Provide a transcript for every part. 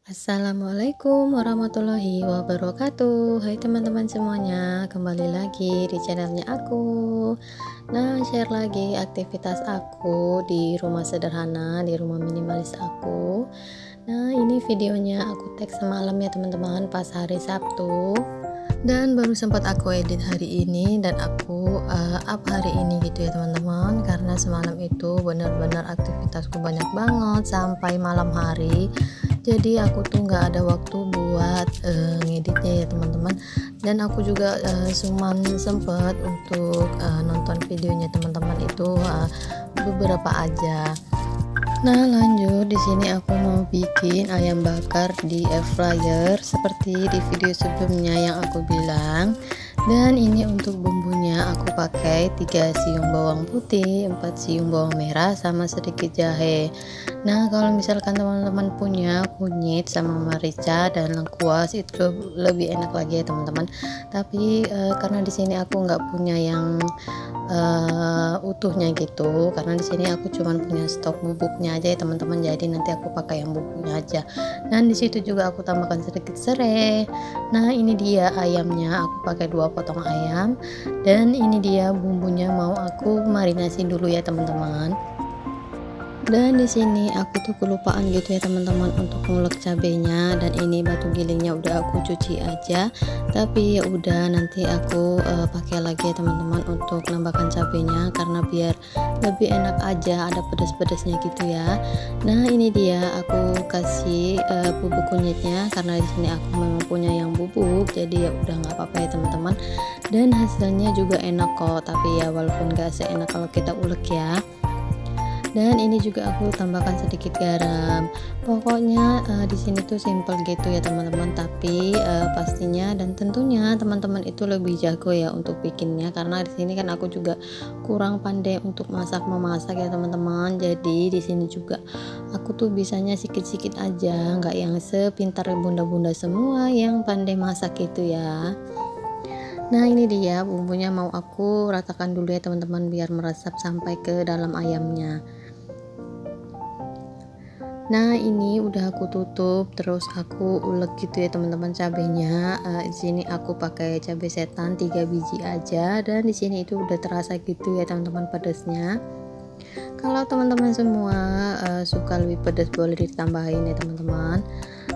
Assalamualaikum warahmatullahi wabarakatuh. Hai teman-teman semuanya, kembali lagi di channelnya aku. Nah, share lagi aktivitas aku di rumah sederhana, di rumah minimalis aku. Nah, ini videonya aku tag semalam ya teman-teman, pas hari Sabtu. Dan baru sempat aku edit hari ini dan aku up hari ini gitu ya teman-teman, karena semalam itu benar-benar aktivitasku banyak banget sampai malam hari, jadi aku tuh nggak ada waktu buat ngeditnya ya teman-teman. Dan aku juga cuman sempet untuk nonton videonya teman-teman itu beberapa aja. Nah, lanjut di sini aku mau bikin ayam bakar di air fryer seperti di video sebelumnya yang aku bilang. Dan ini untuk bumbunya aku pakai 3 siung bawang putih, 4 siung bawang merah sama sedikit jahe. Nah, kalau misalkan teman-teman punya kunyit sama merica dan lengkuas itu lebih enak lagi ya teman-teman. Tapi karena di sini aku nggak punya yang utuhnya gitu, karena di sini aku cuman punya stok bubuknya aja ya teman-teman, jadi nanti aku pakai yang bubuknya aja. Dan di situ juga aku tambahkan sedikit serai. Nah, ini dia ayamnya, aku pakai 2 potong ayam. Dan ini dia bumbunya, mau aku marinasi dulu ya teman-teman. Dan di sini aku tuh kelupaan gitu ya teman-teman untuk ngulek cabenya, dan ini batu gilingnya udah aku cuci aja, tapi ya udah nanti aku pakai lagi ya teman-teman untuk nambahkan cabenya karena biar lebih enak aja, ada pedas-pedasnya gitu ya. Nah, ini dia aku kasih bubuk kunyitnya karena di sini aku memang punya yang bubuk, jadi ya udah nggak apa-apa ya teman-teman. Dan hasilnya juga enak kok, tapi ya walaupun gak seenak kalau kita ulek ya. Dan ini juga aku tambahkan sedikit garam. Pokoknya di sini tuh simple gitu ya teman-teman, tapi pastinya dan tentunya teman-teman itu lebih jago ya untuk bikinnya, karena di sini kan aku juga kurang pandai untuk memasak ya teman-teman. Jadi di sini juga aku tuh bisanya sikit-sikit aja, nggak yang sepintar bunda-bunda semua yang pandai masak gitu ya. Nah, ini dia bumbunya, mau aku ratakan dulu ya teman-teman biar meresap sampai ke dalam ayamnya. Nah, ini udah aku tutup, terus aku ulek gitu ya teman-teman cabenya. Di sini aku pakai cabai setan 3 biji aja, dan di sini itu udah terasa gitu ya teman-teman pedasnya. Kalau teman-teman semua suka lebih pedas boleh ditambahin ya teman-teman.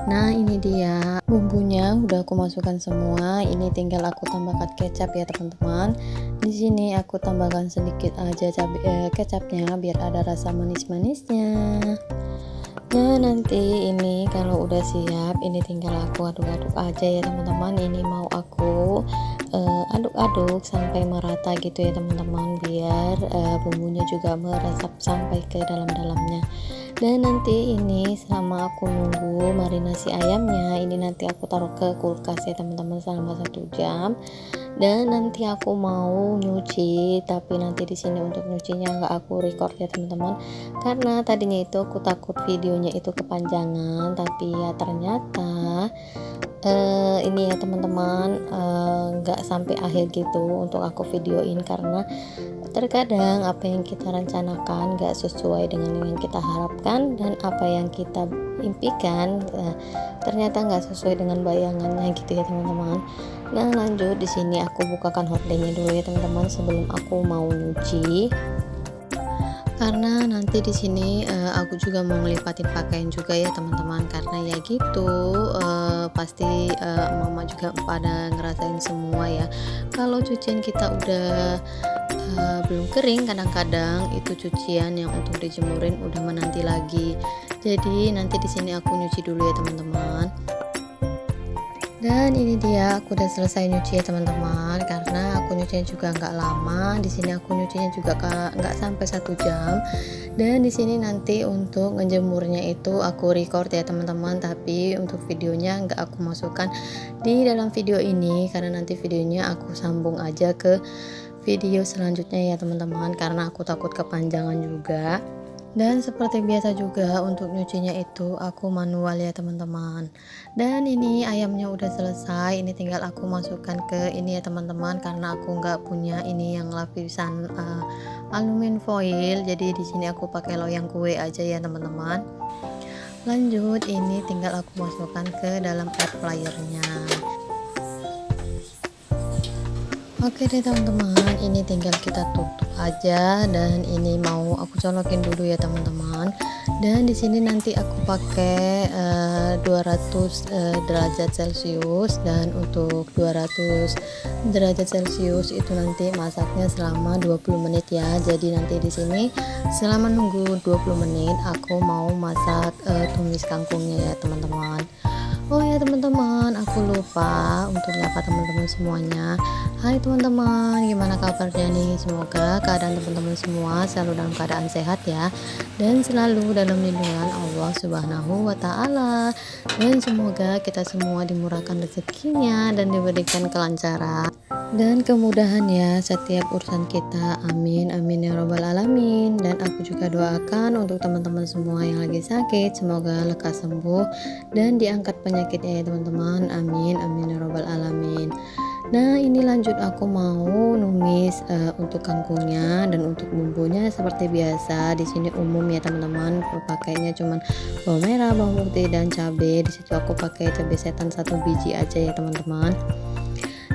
Nah, ini dia bumbunya udah aku masukkan semua. Ini tinggal aku tambahkan kecap ya teman-teman. Di sini aku tambahkan sedikit aja kecapnya biar ada rasa manis-manisnya. Nah, nanti ini kalau udah siap, ini tinggal aku aduk-aduk aja ya teman-teman. Ini mau aku aduk-aduk sampai merata gitu ya teman-teman, biar bumbunya juga meresap sampai ke dalam-dalamnya. Dan nanti ini selama aku nunggu marinasi ayamnya, ini nanti aku taruh ke kulkas ya teman-teman selama 1 jam. Dan nanti aku mau nyuci, tapi nanti di sini untuk nyucinya nggak aku record ya teman-teman, karena tadinya itu aku takut videonya itu kepanjangan, tapi ya ternyata ini ya teman-teman nggak sampai akhir gitu untuk aku videoin, karena terkadang apa yang kita rencanakan nggak sesuai dengan yang kita harapkan, dan apa yang kita impikan ternyata nggak sesuai dengan bayangannya gitu ya teman-teman. Nah, lanjut di sini aku bukakan hordengnya dulu ya teman-teman sebelum aku mau nyuci, karena nanti di sini aku juga mau ngelipatin pakaian juga ya teman-teman, karena ya gitu pasti mama juga pada ngerasain semua ya, kalau cucian kita udah belum kering, kadang-kadang itu cucian yang untuk dijemurin udah menanti lagi. Jadi nanti di sini aku nyuci dulu ya teman-teman. Dan ini dia aku udah selesai nyuci ya teman-teman, karena aku nyucinya juga nggak lama. Di sini aku nyucinya juga nggak sampai 1 jam. Dan di sini nanti untuk ngejemurnya itu aku record ya teman-teman, tapi untuk videonya nggak aku masukkan di dalam video ini, karena nanti videonya aku sambung aja ke video selanjutnya ya teman-teman, karena aku takut kepanjangan juga. Dan seperti biasa juga untuk nyucinya itu aku manual ya teman-teman. Dan ini ayamnya udah selesai, ini tinggal aku masukkan ke ini ya teman-teman, karena aku nggak punya ini yang lapisan aluminium foil, jadi di sini aku pakai loyang kue aja ya teman-teman. Lanjut, ini tinggal aku masukkan ke dalam air fryernya. Oke deh teman-teman, ini tinggal kita tutup aja, dan ini mau aku colokin dulu ya teman-teman. Dan di sini nanti aku pakai 200 derajat Celcius, dan untuk 200 derajat Celcius itu nanti masaknya selama 20 menit ya. Jadi nanti di sini selama nunggu 20 menit aku mau masak tumis kangkungnya ya teman-teman. Oh ya teman-teman, aku lupa untuk nyapa teman-teman semuanya. Hai teman-teman, gimana kabarnya nih? Semoga keadaan teman-teman semua selalu dalam keadaan sehat ya, dan selalu dalam lindungan Allah Subhanahu wa Ta'ala. Dan semoga kita semua dimurahkan rezekinya dan diberikan kelancaran dan kemudahan ya setiap urusan kita. Amin amin ya robbal alamin. Dan aku juga doakan untuk teman-teman semua yang lagi sakit, semoga lekas sembuh dan diangkat penyakitnya ya teman-teman. Amin amin ya robbal alamin. Nah ini lanjut, aku mau numis untuk kangkungnya, dan untuk bumbunya seperti biasa di sini umum ya teman-teman. Pakainya cuman bawang merah, bawang putih, dan cabai. Di situ aku pakai cabai setan 1 biji aja ya teman-teman.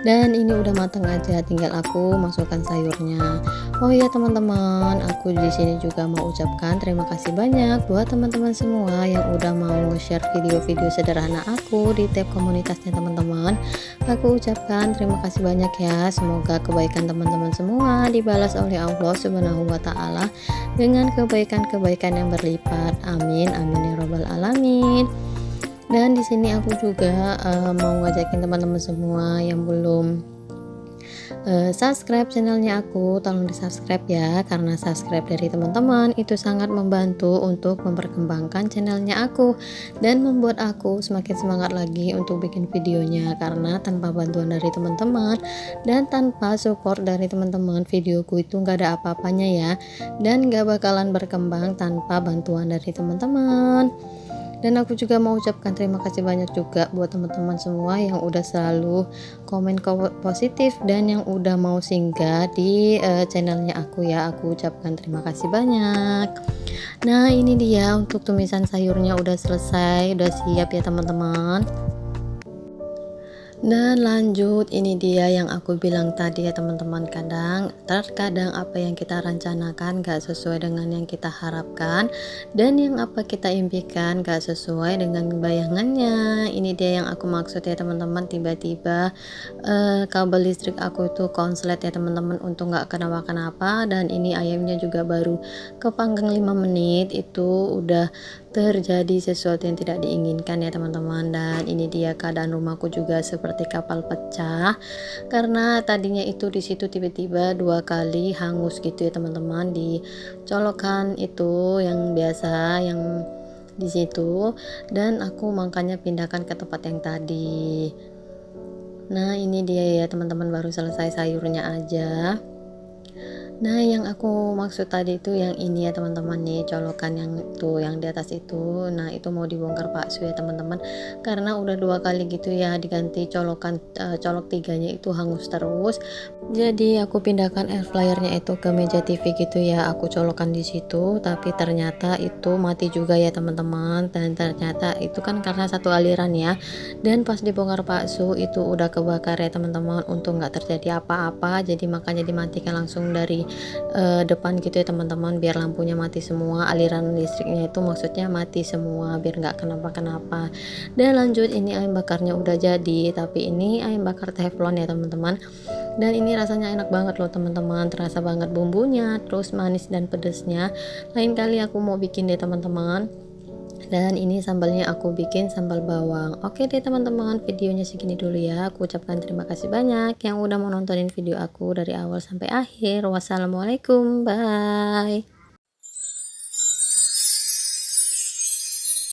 Dan ini udah matang aja, tinggal aku masukkan sayurnya. Oh ya teman-teman, aku di sini juga mau ucapkan terima kasih banyak buat teman-teman semua yang udah mau share video-video sederhana aku di tab komunitasnya teman-teman. Aku ucapkan terima kasih banyak ya. Semoga kebaikan teman-teman semua dibalas oleh Allah Subhanahu wa Ta'ala dengan kebaikan-kebaikan yang berlipat. Amin amin ya robbal alamin. Dan di sini aku juga mau ngajakin teman-teman semua yang belum subscribe channelnya aku, tolong di subscribe ya, karena subscribe dari teman-teman itu sangat membantu untuk memperkembangkan channelnya aku dan membuat aku semakin semangat lagi untuk bikin videonya. Karena tanpa bantuan dari teman-teman dan tanpa support dari teman-teman, videoku itu nggak ada apa-apanya ya, dan nggak bakalan berkembang tanpa bantuan dari teman-teman. Dan aku juga mau ucapkan terima kasih banyak juga buat teman-teman semua yang udah selalu komen positif dan yang udah mau singgah di channelnya aku ya. Aku ucapkan terima kasih banyak. Nah ini dia untuk tumisan sayurnya udah selesai, udah siap ya teman-teman. Dan lanjut, ini dia yang aku bilang tadi ya teman-teman, terkadang apa yang kita rencanakan gak sesuai dengan yang kita harapkan, dan yang apa kita impikan gak sesuai dengan bayangannya. Ini dia yang aku maksud ya teman-teman. Tiba-tiba kabel listrik aku itu konslet ya teman-teman, untuk gak kenapa-kenapa. Dan ini ayamnya juga baru kepanggang 5 menit itu udah terjadi sesuatu yang tidak diinginkan ya teman-teman. Dan ini dia keadaan rumahku juga seperti kapal pecah, karena tadinya itu di situ tiba-tiba 2 kali hangus gitu ya teman-teman, di colokan itu yang biasa yang di situ, dan aku makanya pindahkan ke tempat yang tadi. Nah ini dia ya teman-teman, baru selesai sayurnya aja. Nah yang aku maksud tadi itu yang ini ya teman-teman nih, colokan yang tuh yang di atas itu. Nah itu mau dibongkar bakso ya teman-teman, karena udah 2 kali gitu ya diganti colokan, colok tiganya itu hangus terus. Jadi aku pindahkan air fryernya itu ke meja TV gitu ya, aku colokan di situ, tapi ternyata itu mati juga ya teman-teman. Dan ternyata itu kan karena satu aliran ya, dan pas dibongkar bakso itu udah kebakar ya teman-teman. Untuk nggak terjadi apa-apa, jadi makanya dimatikan langsung dari depan gitu ya teman-teman, biar lampunya mati semua, aliran listriknya itu maksudnya mati semua, biar nggak kenapa-kenapa. Dan lanjut, ini ayam bakarnya udah jadi, tapi ini ayam bakar teflon ya teman-teman. Dan ini rasanya enak banget loh teman-teman, terasa banget bumbunya, terus manis dan pedesnya. Lain kali aku mau bikin deh teman-teman. Dan ini sambalnya aku bikin sambal bawang. Oke deh teman-teman, videonya segini dulu ya. Aku ucapkan terima kasih banyak yang udah mau nontonin video aku dari awal sampai akhir. Wassalamualaikum, bye.